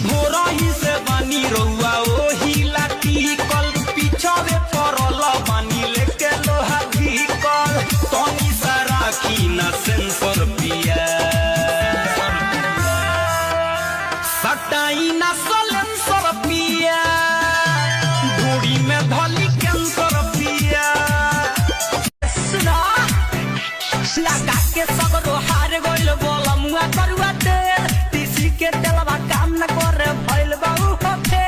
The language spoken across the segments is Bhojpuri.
भोरही से बानी रउआ ओही लाठी कल पिछवे परल बानी लेके लोहा ढीकल तनी सारा की ना सेंसर पिया सटाई ना सलेंसर पिया घोड़ी में धली कैंसर पिया लगा के सगरो हार गइल बोला मुआ करुआ तेल तीसी के तेलवा काम न करे भइल बाऊ होते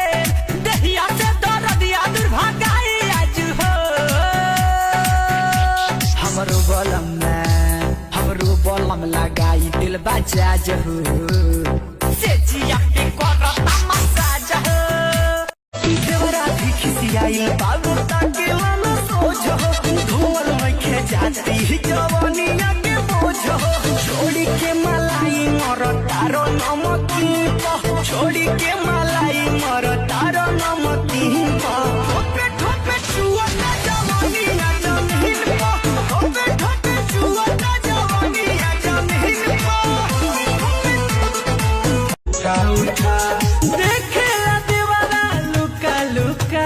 देहिया से दर्दिया दुर्भागाई आज हो हमरो बलम लगाई दिल बजा जहू से जिया पे करता मसाज हो देवरा भी खिसियाइल बाबू ताके वाला सोच हो धोल में खे जाती जवानिया के बोझ हो छोड़ी के मलाई मर तारो नमकी छोड़ी के मलाई मर तारो नमकी ठोपे ठोपे छुआ ना जवानिया जमीन ठोपे ठोपे छुआ ना जवानिया जमीन उठा देखे ला दीवाना लुका लुका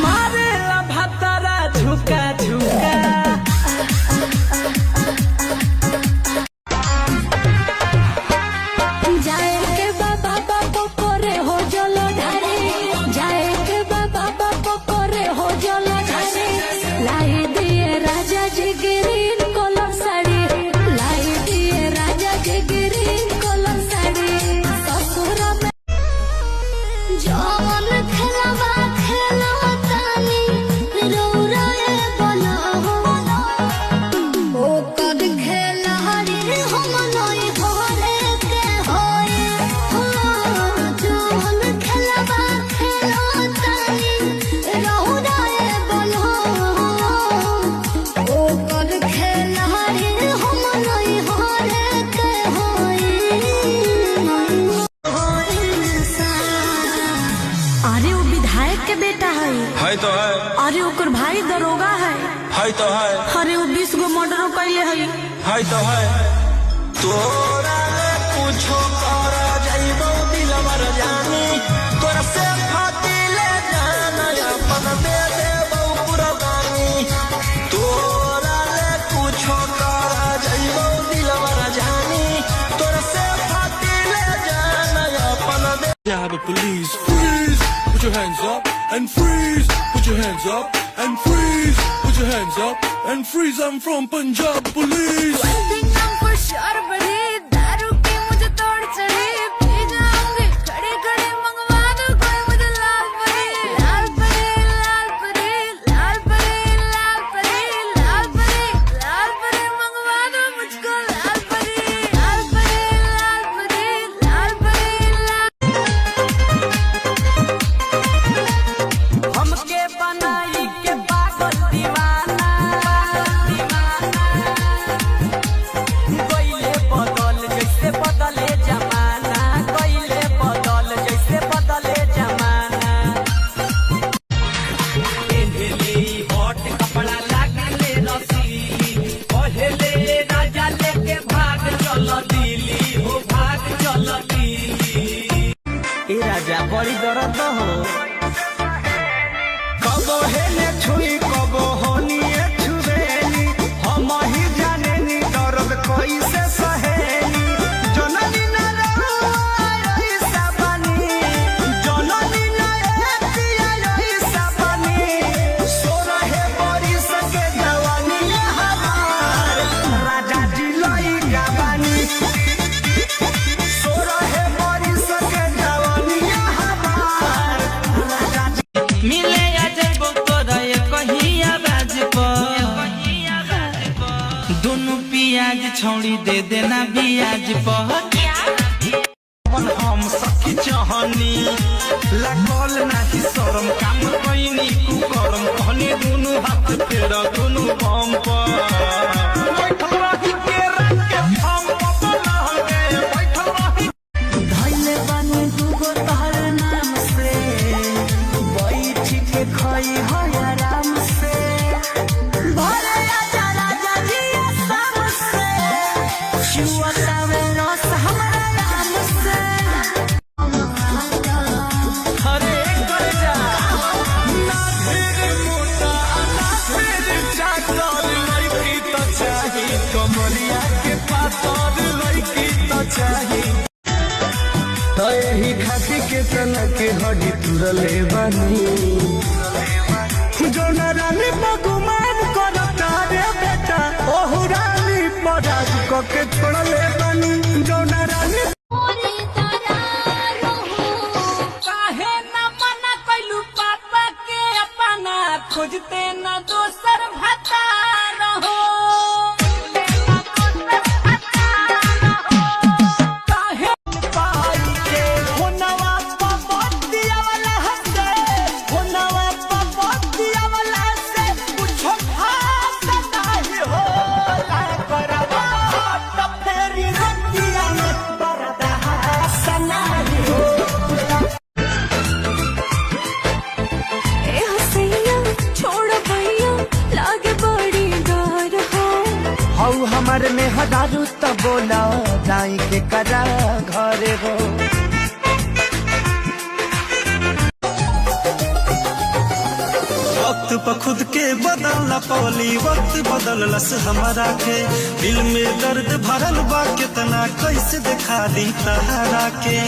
मारे ला भातारा झुका झुका जाए के बाबा बाबा करे हो जलो ढारे जाए के बाबा बाबा करे हो जलो ढारे लाई दिए राजा जी ग्रीन कलर साड़ी लाई दिए राजा जी ग्रीन कलर साड़ी ससुर में जवन खेलवा खेलवा तानी रौराए बना हो ओ कद खेला हरी हम नई घरे के होए हो जवन खेलवा खेलवा तानी रौराए बना ओ कद खेला हरी हम नई घरे के होए अरे वो विधायक के बेटा है तो है अरे ओकर भाई दरोगा है तो है अरे वो 20 गो मर्डर कैले है तो है तोरा ले कुछो कर जाइबो दिलवर जानी तोरा से फाटी ले जाना अपन दे देबो कुर्बानी तोरा ले कुछो कर जाइबो दिलवर जानी तोरा से फाटी ले जाना अपन दे have a police freeze, put your hands up and freeze, put your hands up and freeze, put your hands up and freeze. I'm from Punjab police. One thing I'm for sure बड़ी दारू की मुझे तोड़ चढ़ी पी जाऊंगी खड़े खड़े मंगवा दो कोई मुझे लाल परी लाल परी लाल परी लाल परी लाल परी लाल परी लाल परी मंगवा दो मुझको लाल परी लाल परी लाल परी लाल परी हमके बनाई के पागल दीवाना कोइले बदल जैसे बदले जमाना कोइले बदल जैसे बदले जमाना पहले हॉट कपड़ा लागले रसीली पहले राजा लेके भाग चल दिल्ली हो भाग चल दिल्ली ए राजा बड़ी दर्द हो कबो हेले छुई कबो होनिए छुबेनी हम ही जानेनी दर्द कैसे सहेनी जननी न रही सबनी जननी न एतिया रही सबनी सोरहे बरिस के जवानी हमार राजा जी लई गावानी सोरहे बरिस के जवानी हमार राजा जी मिले जइबो तोरा कहीं आवाज पर दोनों पियाज छौड़ी दे देना बियाज पर हम सखी चाहनी लागल नाही शरम काम कइनी कुकरम कहनी दुनु हाथ फेरा दुनु बम पर बैठल रही के रात के हम बना गे बैठल रही धइले बानी दुगो तहर नाम से बैठ के खई हो आराम से भरे आजा राजा जी शाम से छुआ सावे रस चाहिए तो यही खाती के तना के हड्डी तुरले बानी जो नारानी बगुमान करता रे बेटा ओहु रानी पराज के छोड़ले बानी जो नारानी काहे ना मना कैलू पापा के अपना खोजते न दोसर भता रहो हमारे में हजारू तो बोला दाई के करा घरे हो वक्त पर खुद के बदलना पौली वक्त बदलस हमारा के दिल में दर्द भरल बा कितना कैसे दिखा दी तहरा के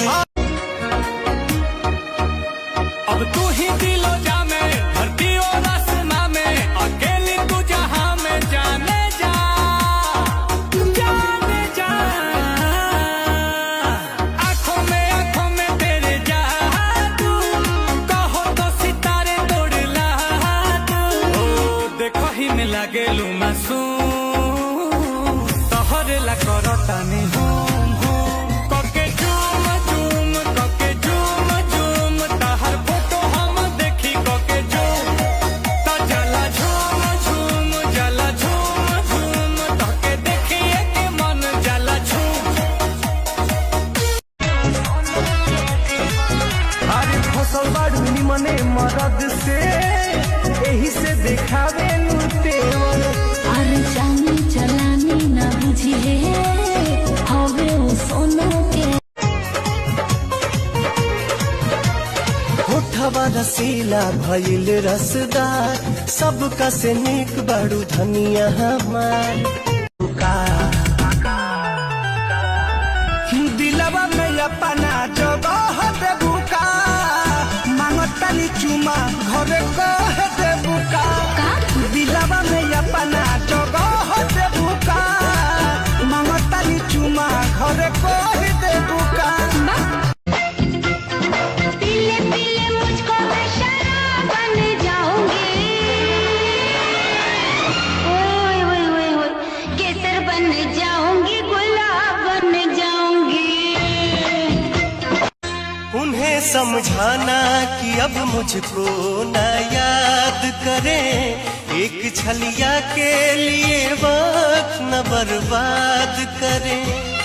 अब तू ही दिलो जामे धरती और आसमां में अकेली तू जहां में जाने लागेलू मासूम तोहरे ला करतानी हम कके झूम झूम कके झूम झूम तहर फोटो हम देखी कके झूम त जला झूम झूम जला झूम झूम तके देखिए के मन जला झूम अरे फसल बाड़ू निमने मरद से यही से दिखावे चलानी ना बुझिए हवे सोना के होठवा रसीला भइल रसदार सबका से नीक बाड़ू धनिया हमार दिलवा में अपना जगह देबू का मांगतानी चुमा घरे कह देबू का दिलवा में अपना जगह देबू का मांगतानी चुमा घरे कह देबू का पीले पीले मुझको मैं शराब बन जाऊंगी ओए ओए ओए ओए केसर बन जाऊंगी गुलाब बन जाऊंगी उन्हें समझाना कि अब मुझको न याद करें एक छलिया के लिए वक्त न बर्बाद करें